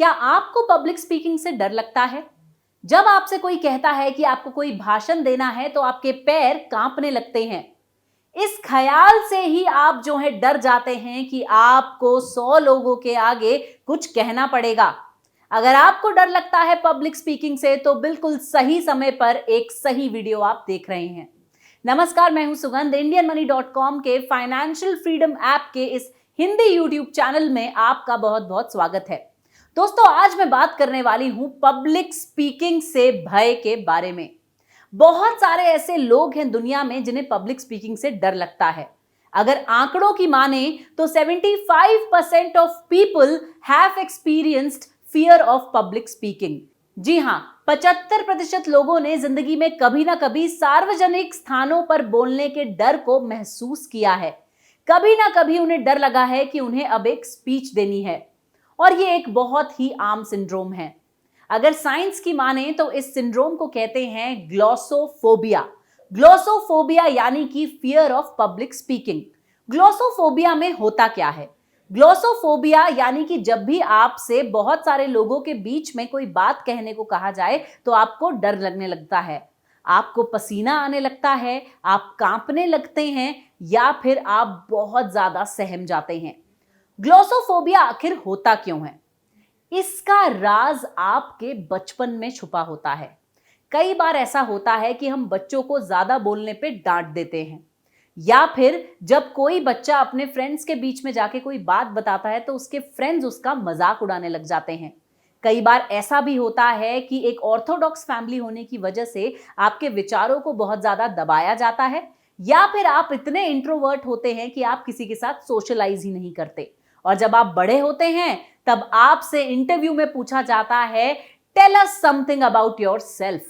क्या आपको public speaking से डर लगता है? जब आपसे कोई कहता है कि आपको कोई भाषण देना है तो आपके पैर कांपने लगते हैं। इस ख्याल से ही आप जो है डर जाते हैं कि आपको 100 लोगों के आगे कुछ कहना पड़ेगा। अगर आपको डर लगता है पब्लिक स्पीकिंग से तो बिल्कुल सही समय पर एक सही वीडियो आप देख रहे हैं। नमस्कार, मैं हूं सुगंध। IndianMoney.com के फाइनेंशियल फ्रीडम ऐप के इस हिंदी यूट्यूब चैनल में आपका बहुत बहुत स्वागत है। दोस्तों, आज मैं बात करने वाली हूं पब्लिक स्पीकिंग से भय के बारे में। बहुत सारे ऐसे लोग हैं दुनिया में जिन्हें पब्लिक स्पीकिंग से डर लगता है। अगर आंकड़ों की माने तो 75% of people have experienced fear of public speaking. जी हां, 75% लोगों ने जिंदगी में कभी ना कभी सार्वजनिक स्थानों पर बोलने के डर को महसूस किया है। कभी ना कभी उन्हें डर लगा है कि उन्हें अब एक स्पीच देनी है, और ये एक बहुत ही आम सिंड्रोम है। अगर साइंस की माने तो इस सिंड्रोम को कहते हैं ग्लोसोफोबिया। ग्लोसोफोबिया यानी कि fear of public speaking. Glossophobia में होता क्या है? ग्लोसोफोबिया यानी कि जब भी आपसे बहुत सारे लोगों के बीच में कोई बात कहने को कहा जाए तो आपको डर लगने लगता है, आपको पसीना आने लगता है, आप कांपने लगते हैं या फिर आप बहुत ज्यादा सहम जाते हैं। ग्लोसोफोबिया आखिर होता क्यों है? इसका राज आपके बचपन में छुपा होता है। कई बार ऐसा होता है कि हम बच्चों को ज्यादा बोलने पे डांट देते हैं, या फिर जब कोई बच्चा अपने फ्रेंड्स के बीच में जाके कोई बात बताता है तो उसके फ्रेंड्स उसका मजाक उड़ाने लग जाते हैं। कई बार ऐसा भी होता है कि एक ऑर्थोडॉक्स फैमिली होने की वजह से आपके विचारों को बहुत ज्यादा दबाया जाता है, या फिर आप इतने इंट्रोवर्ट होते हैं कि आप किसी के साथ सोशलाइज ही नहीं करते। और जब आप बड़े होते हैं तब आपसे इंटरव्यू में पूछा जाता है, tell us something about yourself.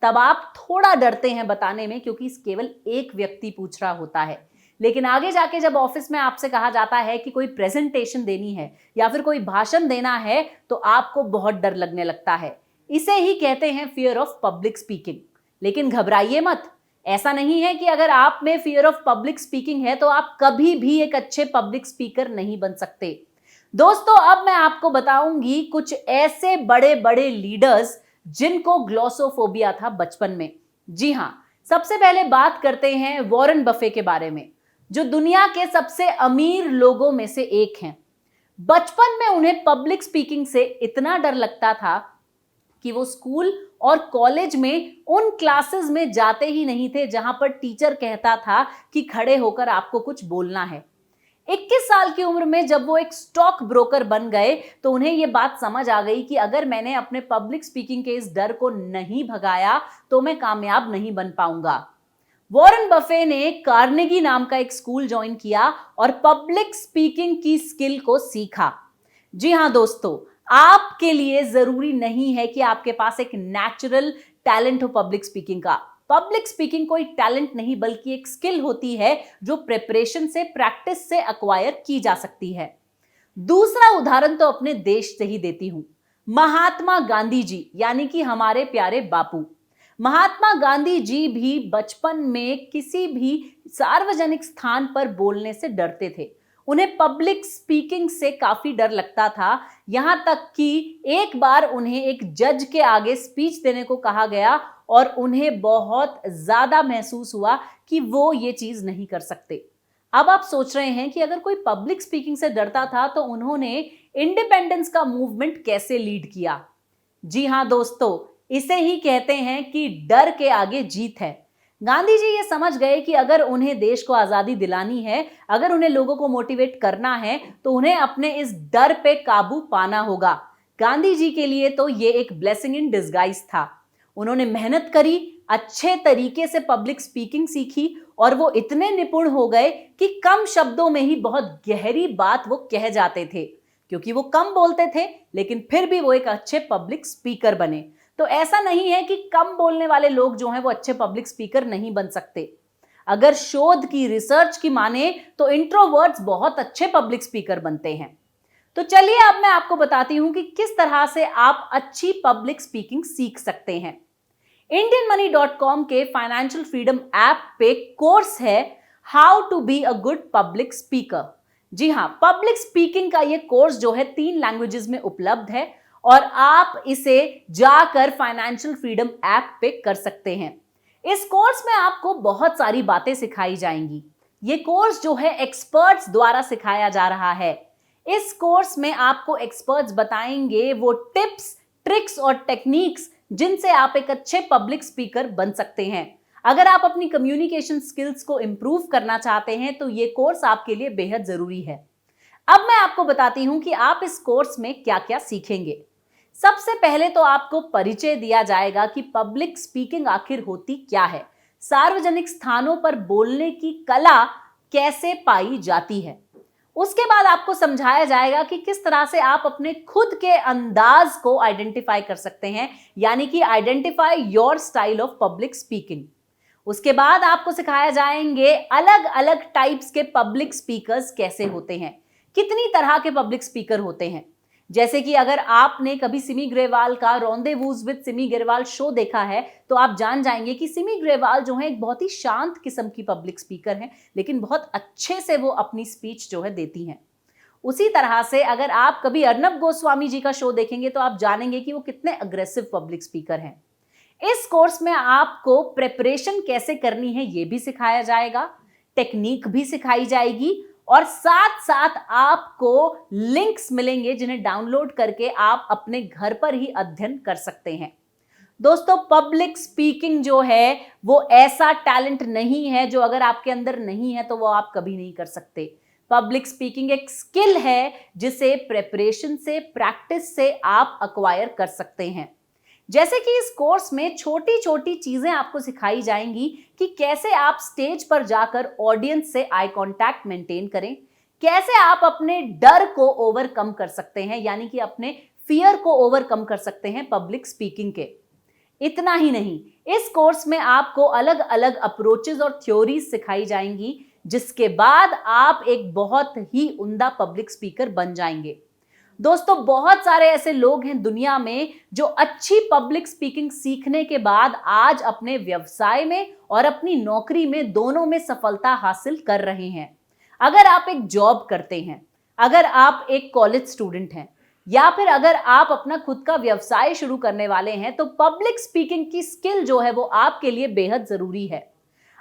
तब आप थोड़ा डरते हैं बताने में, क्योंकि केवल एक व्यक्ति पूछ रहा होता है। लेकिन आगे जाके जब ऑफिस में आपसे कहा जाता है कि कोई प्रेजेंटेशन देनी है या फिर कोई भाषण देना है तो आपको बहुत डर लगने लगता है। इसे ही कहते हैं फियर ऑफ पब्लिक स्पीकिंग। लेकिन घबराइए मत, ऐसा नहीं है कि अगर आप में फियर ऑफ पब्लिक स्पीकिंग है तो आप कभी भी एक अच्छे पब्लिक स्पीकर नहीं बन सकते। दोस्तों, अब मैं आपको बताऊंगी कुछ ऐसे बड़े बड़े लीडर्स जिनको ग्लोसोफोबिया था बचपन में। जी हां, सबसे पहले बात करते हैं वॉरेन बफे के बारे में, जो दुनिया के सबसे अमीर लोगों में से एक हैं। बचपन में उन्हें पब्लिक स्पीकिंग से इतना डर लगता था कि वो स्कूल और कॉलेज में उन क्लासेस में जाते ही नहीं थे जहां पर टीचर कहता था कि खड़े होकर आपको कुछ बोलना है। 21 साल की उम्र में जब वो एक स्टॉक ब्रोकर बन गए तो उन्हें ये बात समझ आ गई कि अगर मैंने अपने पब्लिक स्पीकिंग के इस डर को नहीं भगाया तो मैं कामयाब नहीं बन पाऊंगा। वॉरेन बफे ने कार्नेगी नाम का एक स्कूल ज्वाइन किया और पब्लिक स्पीकिंग की स्किल को सीखा। जी हां दोस्तों, आपके लिए जरूरी नहीं है कि आपके पास एक नेचुरल टैलेंट हो पब्लिक स्पीकिंग का। पब्लिक स्पीकिंग कोई टैलेंट नहीं बल्कि एक स्किल होती है जो प्रिपरेशन से, प्रैक्टिस से एक्वायर की जा सकती है। दूसरा उदाहरण तो अपने देश से ही देती हूं। महात्मा गांधी जी यानी कि हमारे प्यारे बापू। महात्मा गांधी जी भी बचपन में किसी भी सार्वजनिक स्थान पर बोलने से डरते थे। उन्हें पब्लिक स्पीकिंग से काफी डर लगता था, यहां तक कि एक बार उन्हें एक जज के आगे स्पीच देने को कहा गया और उन्हें बहुत ज्यादा महसूस हुआ कि वो ये चीज नहीं कर सकते। अब आप सोच रहे हैं कि अगर कोई पब्लिक स्पीकिंग से डरता था तो उन्होंने इंडिपेंडेंस का मूवमेंट कैसे लीड किया? जी हां दोस्तों, इसे ही कहते हैं कि डर के आगे जीत है। गांधी जी ये समझ गए कि अगर उन्हें देश को आजादी दिलानी है, अगर उन्हें लोगों को मोटिवेट करना है तो उन्हें अपने इस डर पे काबू पाना होगा। गांधी जी के लिए तो ये एक ब्लेसिंग इन डिस्गाइज था। उन्होंने मेहनत करी, अच्छे तरीके से पब्लिक स्पीकिंग सीखी और वो इतने निपुण हो गए कि कम शब्दों में ही बहुत गहरी बात वो कह जाते थे। क्योंकि वो कम बोलते थे लेकिन फिर भी वो एक अच्छे पब्लिक स्पीकर बने। तो ऐसा नहीं है कि कम बोलने वाले लोग जो हैं वो अच्छे पब्लिक स्पीकर नहीं बन सकते। अगर शोध की, रिसर्च की माने तो इंट्रोवर्ट्स बहुत अच्छे पब्लिक स्पीकर बनते हैं। तो चलिए अब मैं आपको बताती हूं कि किस तरह से आप अच्छी पब्लिक स्पीकिंग सीख सकते हैं। IndianMoney.com के फाइनेंशियल फ्रीडम ऐप पे कोर्स है how to be a good public speaker. जी हाँ, पब्लिक स्पीकिंग का ये कोर्स जो है 3 लैंग्वेजेस में उपलब्ध है और आप इसे जाकर फाइनेंशियल फ्रीडम ऐप पे कर सकते हैं। इस कोर्स में आपको बहुत सारी बातें सिखाई जाएंगी। ये कोर्स जो है एक्सपर्ट्स द्वारा सिखाया जा रहा है। इस कोर्स में आपको एक्सपर्ट्स बताएंगे वो टिप्स, ट्रिक्स और टेक्निक्स जिनसे आप एक अच्छे पब्लिक स्पीकर बन सकते हैं। अगर आप अपनी कम्युनिकेशन स्किल्स को इंप्रूव करना चाहते हैं तो ये कोर्स आपके लिए बेहद जरूरी है। अब मैं आपको बताती हूं कि आप इस कोर्स में क्या क्या सीखेंगे। सबसे पहले तो आपको परिचय दिया जाएगा कि पब्लिक स्पीकिंग आखिर होती क्या है, सार्वजनिक स्थानों पर बोलने की कला कैसे पाई जाती है। उसके बाद आपको समझाया जाएगा कि किस तरह से आप अपने खुद के अंदाज को आइडेंटिफाई कर सकते हैं, यानी कि identify your style of public speaking. उसके बाद आपको सिखाया जाएंगे अलग अलग टाइप्स के पब्लिक स्पीकर्स कैसे होते हैं, कितनी तरह के पब्लिक स्पीकर होते हैं। जैसे कि अगर आपने कभी सिमी ग्रेवाल का रॉन्डेवूज विद सिमी ग्रेवाल शो देखा है तो आप जान जाएंगे कि सिमी ग्रेवाल जो है एक बहुत ही शांत किस्म की पब्लिक स्पीकर हैं, लेकिन बहुत अच्छे से वो अपनी स्पीच जो है देती हैं। उसी तरह से अगर आप कभी अर्नब गोस्वामी जी का शो देखेंगे तो आप जानेंगे कि वो कितने अग्रेसिव पब्लिक स्पीकर हैं। इस कोर्स में आपको प्रेपरेशन कैसे करनी है ये भी सिखाया जाएगा, टेक्निक भी सिखाई जाएगी और साथ साथ आपको लिंक्स मिलेंगे जिन्हें डाउनलोड करके आप अपने घर पर ही अध्ययन कर सकते हैं। दोस्तों, पब्लिक स्पीकिंग जो है वो ऐसा टैलेंट नहीं है जो अगर आपके अंदर नहीं है तो वो आप कभी नहीं कर सकते। पब्लिक स्पीकिंग एक स्किल है जिसे प्रेपरेशन से, प्रैक्टिस से आप अक्वायर कर सकते हैं। जैसे कि इस कोर्स में छोटी छोटी चीजें आपको सिखाई जाएंगी कि कैसे आप स्टेज पर जाकर ऑडियंस से आई कांटेक्ट मेंटेन करें, कैसे आप अपने डर को ओवरकम कर सकते हैं, यानी कि अपने फियर को ओवरकम कर सकते हैं पब्लिक स्पीकिंग के। इतना ही नहीं, इस कोर्स में आपको अलग अलग अप्रोचेस और थ्योरीज सिखाई जाएंगी जिसके बाद आप एक बहुत ही उम्दा पब्लिक स्पीकर बन जाएंगे। दोस्तों, बहुत सारे ऐसे लोग हैं दुनिया में जो अच्छी पब्लिक स्पीकिंग सीखने के बाद आज अपने व्यवसाय में और अपनी नौकरी में दोनों में सफलता हासिल कर रहे हैं। अगर आप एक जॉब करते हैं, अगर आप एक कॉलेज स्टूडेंट हैं या फिर अगर आप अपना खुद का व्यवसाय शुरू करने वाले हैं तो पब्लिक स्पीकिंग की स्किल जो है वो आपके लिए बेहद जरूरी है।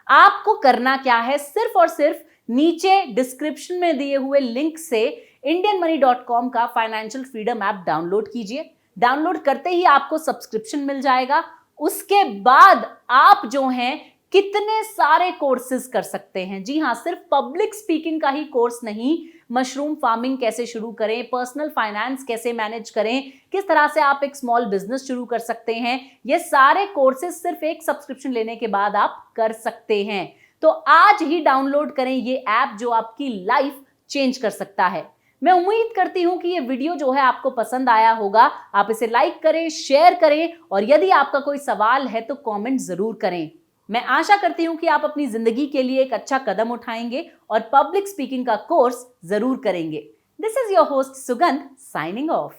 आपको करना क्या है, सिर्फ और सिर्फ नीचे डिस्क्रिप्शन में दिए हुए लिंक से indianmoney.com का फाइनेंशियल फ्रीडम ऐप डाउनलोड कीजिए। डाउनलोड करते ही आपको सब्सक्रिप्शन मिल जाएगा। उसके बाद आप जो हैं कितने सारे कोर्सेज कर सकते हैं। जी हाँ, सिर्फ पब्लिक स्पीकिंग का ही कोर्स नहीं, मशरूम फार्मिंग कैसे शुरू करें, पर्सनल फाइनेंस कैसे मैनेज करें, किस तरह से आप एक स्मॉल बिजनेस शुरू कर सकते हैं, ये सारे कोर्सेज सिर्फ एक सब्सक्रिप्शन लेने के बाद आप कर सकते हैं। तो आज ही डाउनलोड करें ये ऐप जो आपकी लाइफ चेंज कर सकता है। मैं उम्मीद करती हूं कि ये वीडियो जो है आपको पसंद आया होगा। आप इसे लाइक करें, शेयर करें और यदि आपका कोई सवाल है तो कमेंट जरूर करें। मैं आशा करती हूं कि आप अपनी जिंदगी के लिए एक अच्छा कदम उठाएंगे और पब्लिक स्पीकिंग का कोर्स जरूर करेंगे। दिस इज योर होस्ट सुगंध साइनिंग ऑफ।